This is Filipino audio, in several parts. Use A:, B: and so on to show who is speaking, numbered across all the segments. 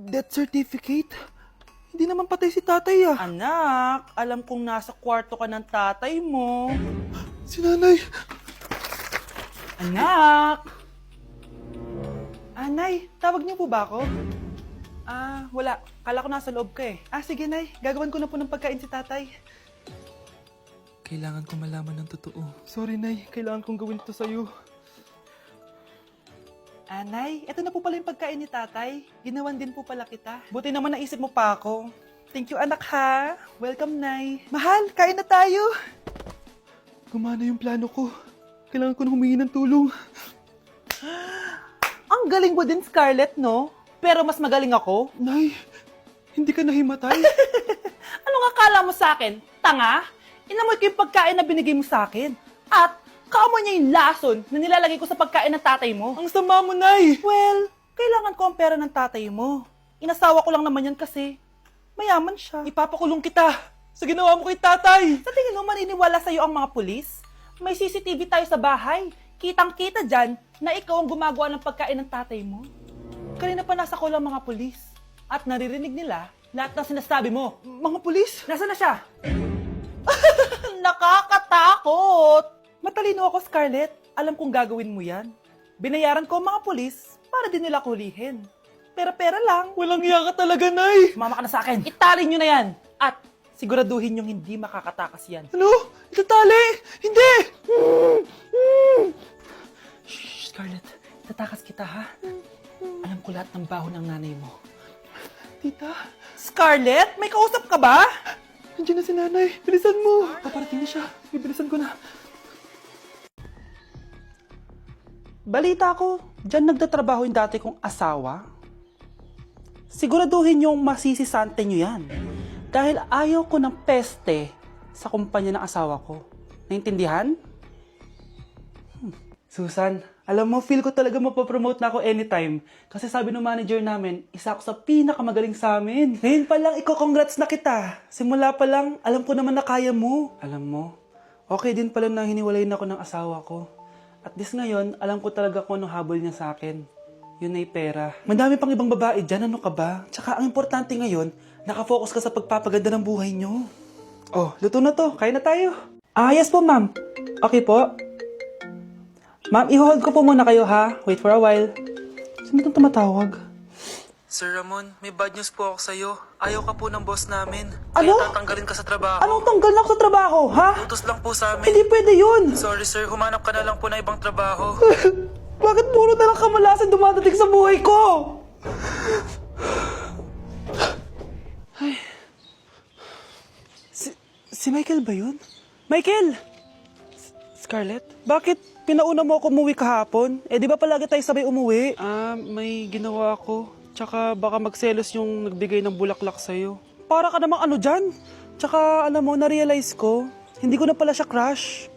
A: Death certificate? Hindi naman patay si tatay ah.
B: Anak, alam kong nasa kwarto ka ng tatay mo.
A: Si nanay.
B: Anak! Nay, tawag niyo po ba ako? Wala. Kala ko nasa loob ka eh. Sige, Nay. Gagawan ko na po ng pagkain si tatay.
A: Kailangan ko malaman ng totoo. Sorry, Nay. Kailangan kong gawin ito sa'yo.
B: Nay, ito na po pala yung pagkain ni tatay. Ginawan din po pala kita. Buti naman naisip mo pa ako. Thank you, anak ha. Welcome, Nay. Mahal, kain na tayo.
A: Gumana yung plano ko. Kailangan ko na humingi ng tulong.
B: Ang galing mo din, Scarlett, no? Pero mas magaling ako.
A: Nay, hindi ka nahimatay?
B: Anong akala mo sa akin? Tanga? Inamoy ko yung pagkain na binigay mo sa akin. At kaamoy niya yung lason na nilalagay ko sa pagkain ng tatay mo.
A: Ang sama mo, Nay!
B: Well, kailangan ko ang pera ng tatay mo. Inasawa ko lang naman yan kasi mayaman siya.
A: Ipapakulong kita sa ginawa mo kay tatay!
B: Sa tingin mo maniniwala sa'yo ang mga pulis? May CCTV tayo sa bahay. Kitang-kita dyan na ikaw ang gumagawa ng pagkain ng tatay mo. Kanina pa nasa ko lang mga pulis. At naririnig nila lahat ng sinasabi mo.
A: Mga pulis?
B: Nasaan na siya? Nakakatakot! Matalino ako, Scarlett. Alam kong gagawin mo yan. Binayaran ko ang mga pulis para din nila kulihin. Pera-pera lang.
A: Walang iya ka talaga, Nay!
B: Sumama ka na sa akin. Itali nyo na yan. At siguraduhin yung hindi makakatakas yan.
A: Ano? Itatali? Hindi!
B: Shh, Scarlett. Tatakas kita, ha? Alam ko lahat ng baho ng nanay mo.
A: Tita,
B: Scarlett, may kausap ka ba?
A: nandiyan na si nanay. Bilisan mo! Paparating na siya. Bibilisan ko na.
B: Balita ko, dyan nagtatrabaho yung dati kong asawa. Siguraduhin yung masisisante nyo yan. Dahil ayaw ko ng peste sa kumpanya ng asawa ko. Naintindihan? Susan, alam mo, feel ko talaga mapapromote na ako anytime. Kasi sabi ng manager namin, isa ako sa pinakamagaling sa amin. Ngayon pa lang, congrats na kita. Simula pa lang, alam ko naman na kaya mo. Alam mo, okay din pala na hiniwalayin ako ng asawa ko. At this ngayon, alam ko talaga kung anong habol niya sa akin. Yun ay pera. Madami pang ibang babae dyan, ano ka ba? Tsaka ang importante ngayon, nakafocus ka sa pagpapaganda ng buhay nyo. Oh, luto na to. Kain na tayo. Yes po, ma'am. Okay po. Ma'am, i-hold ko po muna kayo, ha? Wait for a while. Sino itong tumatawag?
C: Sir Ramon, may bad news po ako sa'yo. Ayaw ka po ng boss namin.
B: Ano?
C: Kaya tatanggalin ka sa trabaho.
B: Anong tanggal na ako sa trabaho, ha?
C: Utos lang po sa amin.
B: Hindi pwede yun.
C: Sorry sir, humanap ka na lang po na ibang trabaho.
B: Bakit puro na lang kamalasan dumadating sa buhay ko? Ay. Si Michael ba yun? Michael! Scarlett, bakit pinauna mo ako umuwi kahapon? Di ba palagi tayo sabay umuwi? May ginawa ako. Tsaka baka magselos yung nagbigay ng bulaklak sa'yo. Para ka namang ano dyan? Tsaka alam mo, na-realize ko, hindi ko na pala siya crush.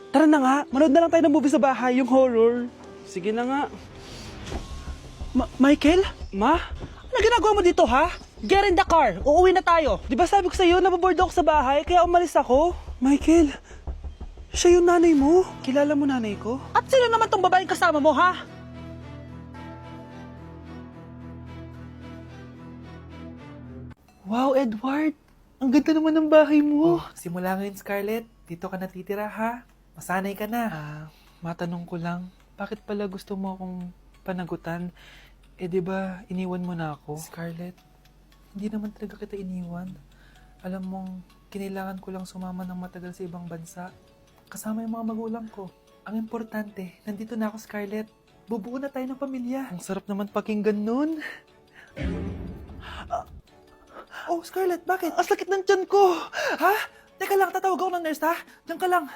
B: Tara na nga, manood na lang tayo ng movie sa bahay, yung horror. Sige na nga. Michael? Ma? Ano ginagawa mo dito, ha? Get in the car, uuwi na tayo. Di ba sabi ko sa'yo, nababoard ako sa bahay, kaya umalis ako? Michael, siya yung nanay mo. Kilala mo nanay ko? At sino naman tong babaeng kasama mo, ha?
A: Wow, Edward! Ang ganda naman ng bahay mo.
B: Simula ngayon, Scarlett, dito ka natitira, ha? Masanay ka na.
A: Matanong ko lang, bakit pala gusto mo akong panagutan? Di ba iniwan mo na ako?
B: Scarlett, hindi naman talaga kita iniwan. Alam mong, kinailangan ko lang sumama ng matagal sa ibang bansa. Kasama yung mga magulang ko. Ang importante, nandito na ako, Scarlett. Bubuo na tayo ng pamilya.
A: Ang sarap naman pakinggan nun.
B: Oh, Scarlett, bakit? Ang sakit ng tiyan ko! Ha? Teka lang, tatawag ako ng nurse, ha? Diyan ka lang.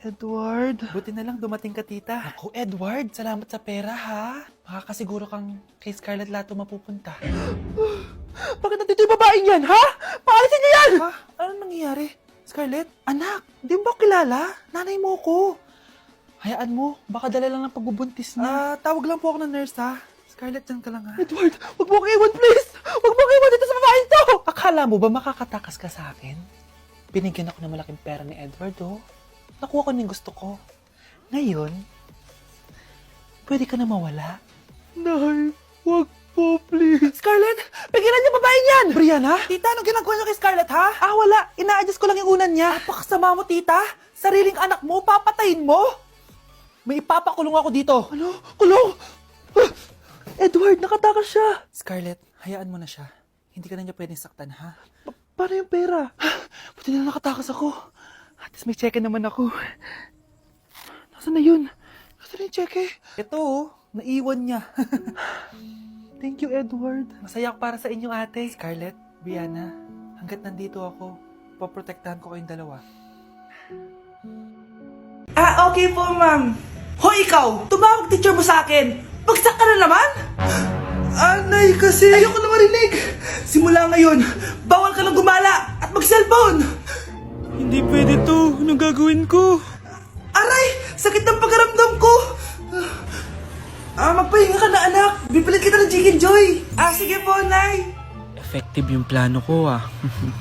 A: Edward.
B: Buti na lang dumating ka, tita. Ako, Edward, salamat sa pera, ha? Makakasiguro kang kay Scarlett lahat mapupunta.
A: Bakit nandito yung babaeng yan, ha? Paalisin niyo yan!
B: Ha? Anong nangyayari? Scarlett? Anak, di mo ba kilala? Nanay mo ko. Hayaan mo, baka dala lang ng pagbubuntis niya. Tawag lang po ako ng nurse, ha? Scarlett, dyan ka lang, ha?
A: Edward, wag mo akong iwan, please! Wag mo akong iwan dito sa babaeng to!
B: Akala mo ba makakatakas ka sa akin? Binigyan ako ng malaking pera ni Edward, oh. Nakuha ko ng gusto ko. Ngayon, pwede ka na mawala.
A: Nay, wag po, please.
B: Scarlett, pigilan niyo babae niyan! Brianna? Tita, anong ginagawa niyo kay Scarlett, ha? Ah, wala. Ina-adjust ko lang yung unan niya. Napakasama mo, tita. Sariling anak mo, papatayin mo? May ipapakulong ako dito. Ano? Kulong? Edward, nakatakas siya.
A: Scarlett, hayaan mo na siya. Hindi ka na niya pwedeng saktan, ha?
B: Paano yung pera? Buti na nakatakas ako.
A: At least may check naman ako.
B: Nasaan na yun? Nasaan na yung cheque?
A: Ito, oh, naiwan niya.
B: Thank you, Edward.
A: Masaya ako para sa inyo, ate. Scarlett, Brianna, hanggat nandito ako, poprotektahan ko kayong dalawa.
B: Ah, okay po, ma'am. Hoy, ikaw! Tumawag teacher mo sa akin! Bagsak ka na naman! Anay, kasi... Ayoko na marinig! Simula ngayon, bawal ka lang gumala at mag-cellphone!
A: Hindi pwede to. Anong gagawin ko?
B: Aray! Sakit ng pagkaramdam ko! Magpahinga ka na, anak. Bipilit kita ng Chicken Joy. Ah, sige po, Nay.
A: Effective yung plano ko, ah.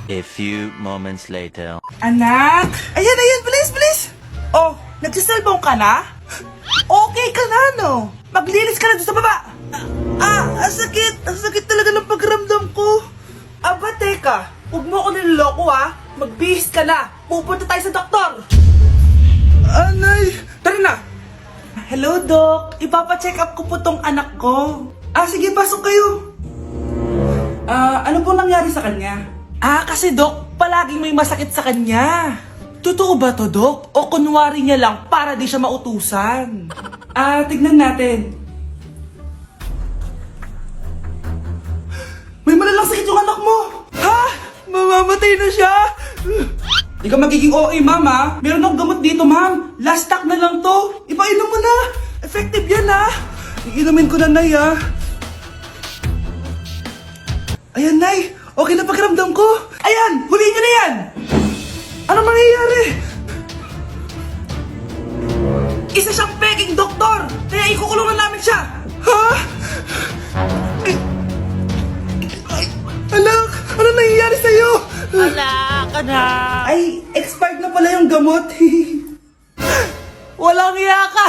D: A few moments later.
B: Anak! Ayan, bilis, bilis! Oh, nagsiselfone ka na? Okay ka na, no? Maglinis ka na doon sa baba. Ang sakit. Ang sakit talaga ng pagramdam ko. Aba, teka. Huwag mo ako niloloko, ha? Magbihis ka na. Pupunta tayo sa doktor. Anay! Tara na. Hello, Doc. Ipapa-check up ko po tong anak ko. Sige, pasok kayo. Ano po nangyari sa kanya? Kasi Doc, palaging may masakit sa kanya. Totoo ba to, Doc? O kunwari niya lang para di siya mautusan? Tignan natin. May malalang sakit yung anak mo! Ha? Mamamatay na siya? Di ka magiging OA, mama. Meron akong gamot dito, ma'am. Last stock na lang to. Ipainom mo na. Effective yan, ha? Iinumin ko na, Nay, ha? Ayan, Nay. Okay na pakiramdam ko. Ayan! Huliin niyo na yan! Ano mangyayari? Isa siyang peking doktor! Kaya ikukulong na namin siya! Ha? Anak! Ano nangyayari sa'yo? Ay, expired na pala yung gamot. Walang iya ka!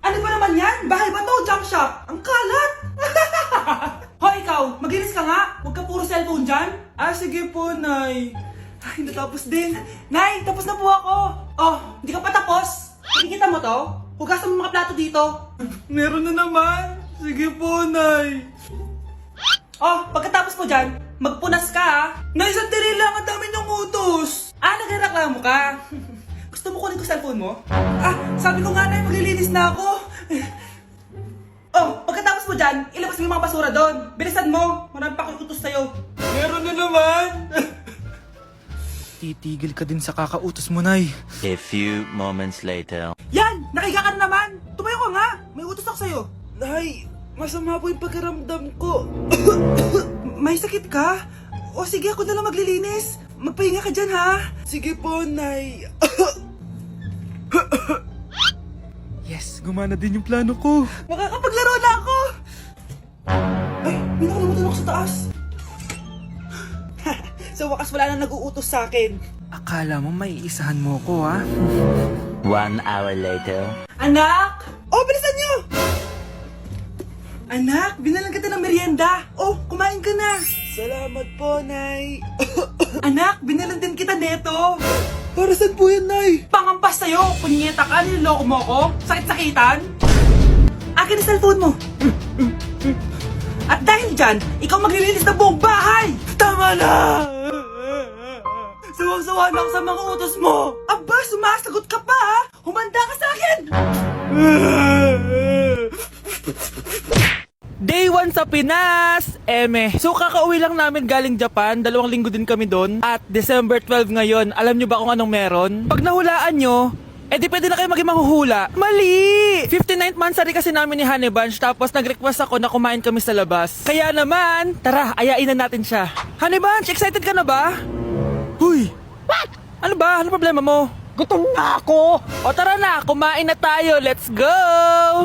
B: Ano ba naman yan? Bahay ba to? Junk shop? Ang kalat! Hoy, ikaw! Maginis ka nga! Huwag ka puro cellphone dyan! Sige po, Nay. Ay, natapos din. Nay, tapos na po ako. Oh, hindi ka pa tapos? Nakikita mo to? Hugasan mo mga plato dito. Meron na naman. Sige po, Nay. Oh, pagkatapos mo dyan, magpunas ka, ha? Nay, sandali lang, ang dami niyong utos. Nagreklamo ka? Gusto mo kunin ko cellphone mo? Sabi ko nga, Nay, maglilinis na ako. Oh, pagkatapos mo dyan, ilabas mo yung mga basura doon. Bilisan mo, marami pa akong utos sa'yo. Meron na naman.
A: Titigil ka din sa kakautos mo, Nay.
D: A few moments later.
B: Yan! Nakiga ka na naman! Tumayo ka nga! May utos ako sa'yo. Nay, masama po yung pagkaramdam ko. May sakit ka? O sige, ako na lang maglilinis. Magpahinga ka dyan, ha? Sige po, Nay.
A: Yes, gumana din yung plano ko.
B: Makakapaglaro na ako! Ay, may nakalimutan ako sa taas. Sa wakas wala na nag-uutos sa akin.
A: Akala mo may isahan mo ko, ha?
D: 1 hour later.
B: Anak! Oh, bilisan niyo! Anak, binalan kita ng merienda. Oh, kumain ka na. Salamat po, Nay. Anak, binalan din kita neto. Para saan po yan, Nay? Pangampas sa'yo. Punyeta ka, niloloko mo ko. Sakit-sakitan. Akin ang cellphone mo. At dahil dyan, ikaw maglilinis ng buong bahay. Tama na! Sawang-sawa na ako sa mga utos mo. Aba, sumasagot ka pa, ha? Humanda ka sa akin!
A: Day 1 sa Pinas! So kakauwi lang namin galing Japan, 2 linggo din kami doon. At December 12 ngayon, alam nyo ba kung anong meron? Pag nahulaan nyo, di pwede na kayo maging manghuhula. Mali! 59th monthsary kasi namin ni Honey Bunch, tapos nag-request ako na kumain kami sa labas. Kaya naman, tara, ayain na natin siya. Honey Bunch, excited ka na ba? Huy! What? Ano ba? Ano problema mo?
E: Gutom na ako!
A: O tara na, kumain na tayo. Let's go!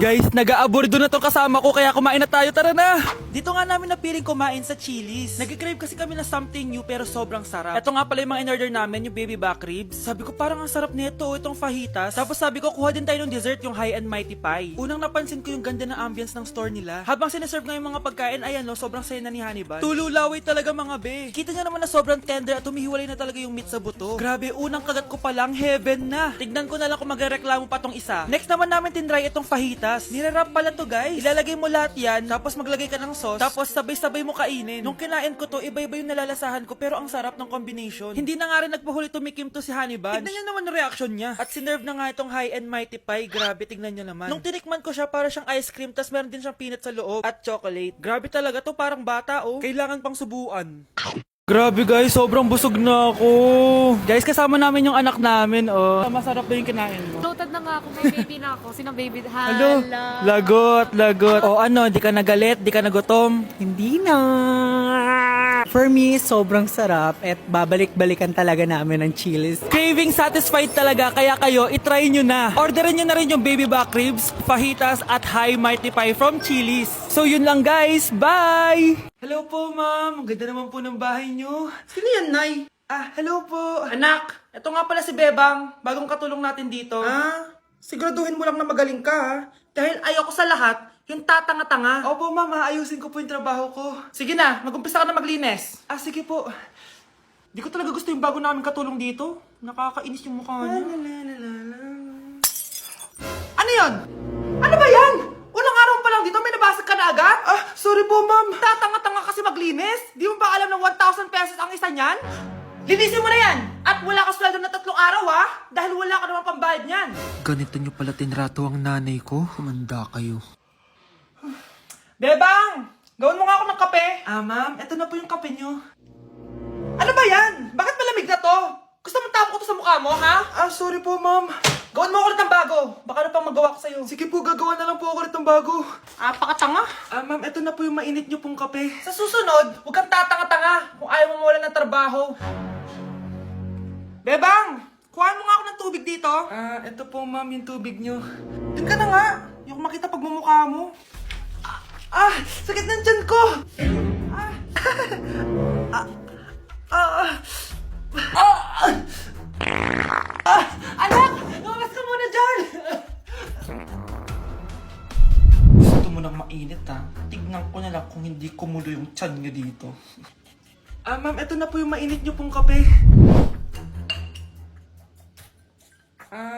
A: Guys, nag-aabordo na tong kasama ko kaya kumain na tayo. Tara na! Dito nga namin napiling kumain sa Chili's. Nag-crave kasi kami na something new pero sobrang sarap. Ito nga pala yung mga in-order namin, yung baby back ribs. Sabi ko parang ang sarap nito, itong fajitas. Tapos sabi ko kuha din tayo ng dessert, yung high and mighty pie. Unang napansin ko yung ganda ng ambience ng store nila. Habang sineserve nga yung mga pagkain, ayan no, sobrang saya na ni Hannibal. Tululaway talaga mga be. Kita nyo naman na sobrang tender at humihiwalay na talaga yung meat sa buto. Grabe, unang kagat ko pa lang, heaven na. Tignan ko na lang kung magreklamo pa tong isa. Next naman namin tinry itong fajitas. Nirarap pala to guys. Ilalagay mo lahat yan, tapos maglagay ka ng sauce, tapos sabay-sabay mo kainin. Nung kinain ko to, iba-iba yung nalalasahan ko pero ang sarap ng combination. Hindi na nga rin nagpahuli tumikim to si Hannibal. Tignan nyo naman ang reaction niya. At sinerve na nga itong high and mighty pie. Grabe, tignan nyo naman. Nung tinikman ko siya, para siyang ice cream, tas meron din siyang peanut sa loob at chocolate. Grabe talaga to, parang bata oh. Kailangan pang subuan. Grabe guys, sobrang busog na ako. Guys, kasama namin yung anak namin, oh. Masarap ba yung kinain mo?
F: Loaded na nga ako, may baby na ako. Sino baby?
A: Hello?
F: Hala.
A: Lagot. O ano, di ka nagalit, di ka nagutom?
E: Hindi na. For me, sobrang sarap at babalik-balikan talaga namin ng Chili's.
A: Craving satisfied talaga, kaya kayo, itry nyo na. Orderin nyo na rin yung baby back ribs, fajitas, at high mighty pie from Chili's. So yun lang guys, bye! Hello po ma'am, ang ganda naman po ng bahay nyo.
B: Sino yan, Nay?
A: Hello po. Anak, ito nga pala si Bebang, bagong katulong natin dito.
B: Siguraduhin mo lang na magaling ka, ha?
A: Dahil ayoko sa lahat, yung tatanga-tanga. Opo ma'am, ayusin ko po yung trabaho ko. Sige na, mag-umpisa ka na maglinis. Sige po. Di ko talaga gusto yung bago namin katulong dito. Nakakainis yung mukha niya. Ano yun? Ano ba yan? Unang araw pa lang dito, may nabasag ka na agad? Sorry po ma'am. Tatanga-tanga kasi maglinis? Di mo ba alam na 1,000 pesos ang isa niyan? Linisin mo na yan! At wala ka sweldo na 3 araw ha! Dahil wala ka naman pambayad niyan.
C: Ganito nyo pala tinrato ang nanay ko. Humanda kayo.
A: Bebang! Gawin mo nga ako ng kape. Ma'am, eto na po yung kape nyo. Ano ba yan? Bakit malamig na to? Gusto mo tapo ko to sa mukha mo, ha? Sorry po, ma'am. Gawin mo ako ulit ng bago. Baka na pang magawa ko sa'yo. Sige po, gagawa na lang po ako ulit ng bago. Pakatanga. Ma'am, eto na po yung mainit nyo pong kape. Sa susunod, huwag kang tatanga-tanga kung ayaw mo mawala ng trabaho. Bebang! Kuhaan mo nga ako ng tubig dito. Eto po, ma'am, yung tubig nyo. Doon ka na nga. Yung makita pagmumukha mo. Sakit ng tiyan ko! Anak! Lumabas ka muna dyan! Gusto mo nang mainit ha? Tignan ko na lang kung hindi kumulo yung tiyan nyo dito. Ma'am, eto na po yung mainit nyo pong kape.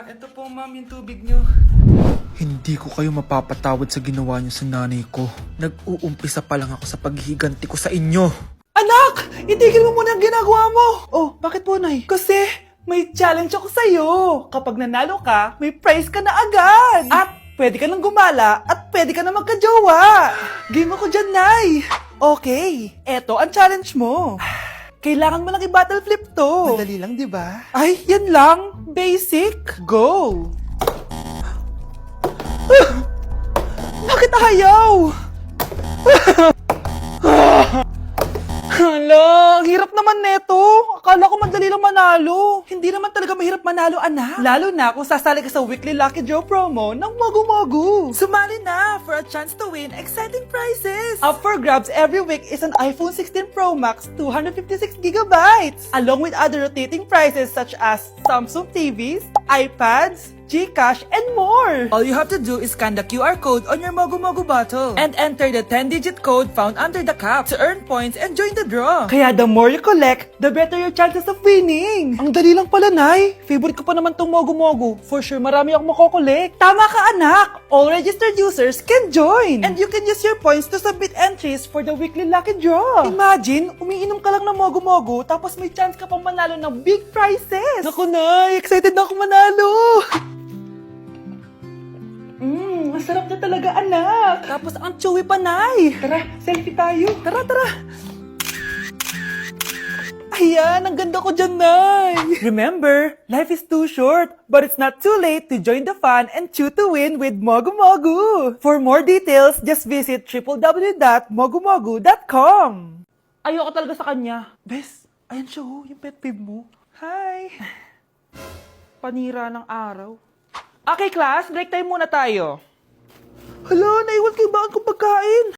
A: Eto po ma'am yung tubig nyo.
C: Hindi ko kayo mapapatawad sa ginawa nyo sa nanay ko. Nag-uumpisa pa lang ako sa paghihiganti ko sa inyo.
B: Anak! Itigil mo muna ang ginagawa mo! Oh, bakit po, Nay? Kasi may challenge ako sa'yo. Kapag nanalo ka, may prize ka na agad. At pwede ka nang gumala at pwede ka na magkajowa. Game ako dyan, Nay. Okay, eto ang challenge mo. Kailangan mo lang i-battle flip to. Madali lang, di ba? Ay, yan lang. Basic. Go! Bakit ayaw? Hala, ang hirap naman neto. Akala ko madali lang manalo. Hindi naman talaga mahirap manalo, anak. Lalo na kung sasali ka sa weekly Lucky Draw promo ng Mogu-Mogu. Sumali na for a chance to win exciting prizes. Up for grabs every week is an iPhone 16 Pro Max 256GB, along with other rotating prizes such as Samsung TVs, iPads, GCash, and more! All you have to do is scan the QR code on your Mogu-Mogu bottle and enter the 10-digit code found under the cap to earn points and join the draw. Kaya the more you collect, the better your chances of winning. Ang dali lang pala, Nay. Favorite ko pa naman tong Mogu-Mogu. For sure, marami akong makokolekt. Tama ka, anak! All registered users can join! And you can use your points to submit entries for the weekly lucky draw. Imagine, umiinom ka lang ng Mogu-Mogu tapos may chance ka pang manalo ng big prizes. Naku, Nay! Excited na ako manalo! Masarap na talaga, anak. Tapos ang chewy pa, Nay. Tara, selfie tayo. Tara. Ayan, ang ganda ko dyan, Nay. Remember, life is too short, but it's not too late to join the fun and chew to win with Mogu-Mogu. For more details, just visit www.mogumogu.com. Ayoko talaga sa kanya. Bes, ayan siya, yung pet peeve mo. Hi.
A: Panira ng araw. Okay, class. Break time muna tayo. Hala, naiwan kay bakit kong pagkain.